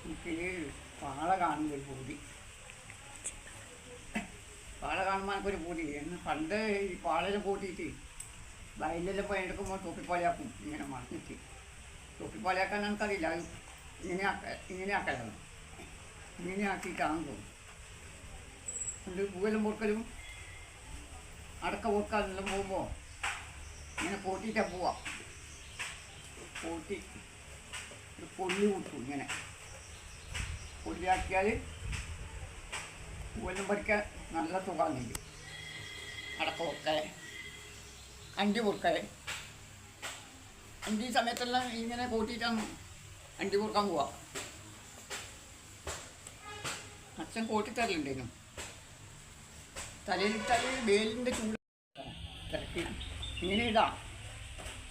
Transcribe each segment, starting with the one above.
എനിക്ക് പാള കാണുമ്പോൾ ഒരു പൂതി. പാള കാണുമ്പോൾ എനിക്കൊരു പൂതി. പണ്ട് ഈ പാളയിൽ കൂട്ടിയിട്ട് വയലിലെല്ലാം പോയി എടുക്കുമ്പോൾ തൊപ്പിപ്പാലയാക്കും. ഇങ്ങനെ മറന്നിട്ട് തൊപ്പിപ്പാലയാക്കാൻ എനിക്കറിയില്ല. അത് ഇങ്ങനെ ആക്കലാണ്. ഇങ്ങനെ ആക്കിയിട്ടാണെന്ന് തോന്നും. ഇത് പൂവെല്ലാം പൊറുക്കലും അടക്ക പൊറുക്കാനെല്ലാം പോകുമ്പോൾ ഇങ്ങനെ കൂട്ടിയിട്ടാണ് പോവാ. കൂട്ടി ഒരു പൊള്ളി കൂട്ടും. ഇങ്ങനെ പൊള്ളിയാക്കിയാൽ പൂവെല്ലാം പറിക്കാൻ നല്ല സുഖമാണെന്നില്ല. അടക്ക പൊറുക്കാൻ, അണ്ടി പൊറുക്കാൻ. അണ്ടി സമയത്തെല്ലാം ഇങ്ങനെ കൂട്ടിയിട്ടാണ് അണ്ടി പൊറുക്കാൻ പോവാ. അച്ഛൻ കൂട്ടിത്തരലുണ്ടേനും. തലയിലിട്ടാൽ വേലിൻ്റെ ചൂട് തിരക്കി ഇങ്ങനെ ഇടാം.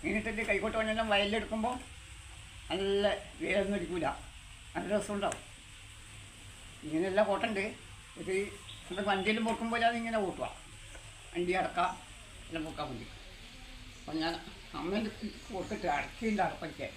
ഇങ്ങനെ ഇട്ടിട്ട് കൈക്കോട്ട് വന്നെല്ലാം വയലിലെടുക്കുമ്പോൾ നല്ല വേലൊന്നും അടിക്കൂല, നല്ല രസമുണ്ടാവും. ഇങ്ങനെയെല്ലാം കോട്ടുണ്ട്. ഇത് നമ്മുടെ വണ്ടിയിലും പൊറുക്കുമ്പോൾ അത് ഇങ്ങനെ കൂട്ടുക. അണ്ടി അടക്കാം എല്ലാം പൊക്കാൻ വേണ്ടി. അപ്പം ഞാൻ അമ്മേൻ്റെ കൊടുത്തിട്ട് അടക്കിയില്ല അടപ്പയ്ക്ക്.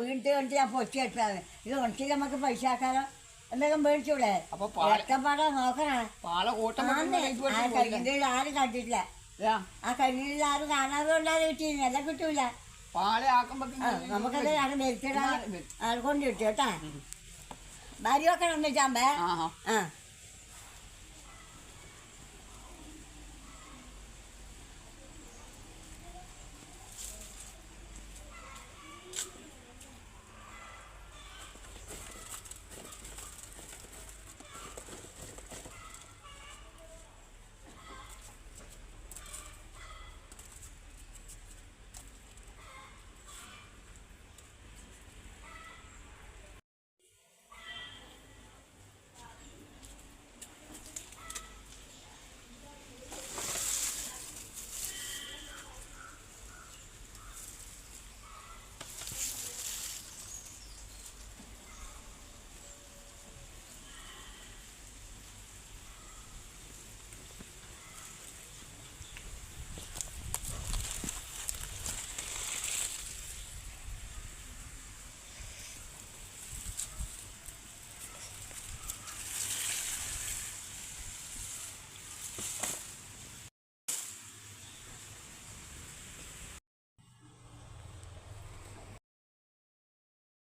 വീട്ടിൽ കൊണ്ട് ഞാൻ പൊറ്റി എടുത്താണ്. ഇത് ഉണക്കി നമുക്ക് പൈസ ആക്കാനോ എന്തെങ്കിലും മേടിച്ചൂടെ? ഒറ്റപ്പാടാ നോക്കണേ. കയ്യിൻ്റെ ആരും കണ്ടിട്ടില്ല. ആ കയ്യിൽ ആരും കാണാതെ കൊണ്ടാണ് കിട്ടിയിരുന്നു. എല്ലാം കിട്ടൂല. നമുക്കത് ഞാൻ മേടിച്ചിടാൻ ആൾ കൊണ്ട് കിട്ടും കേട്ടാ. ഭാര്യ വെക്കണം ഒന്നിച്ചാമ്പേ. ആ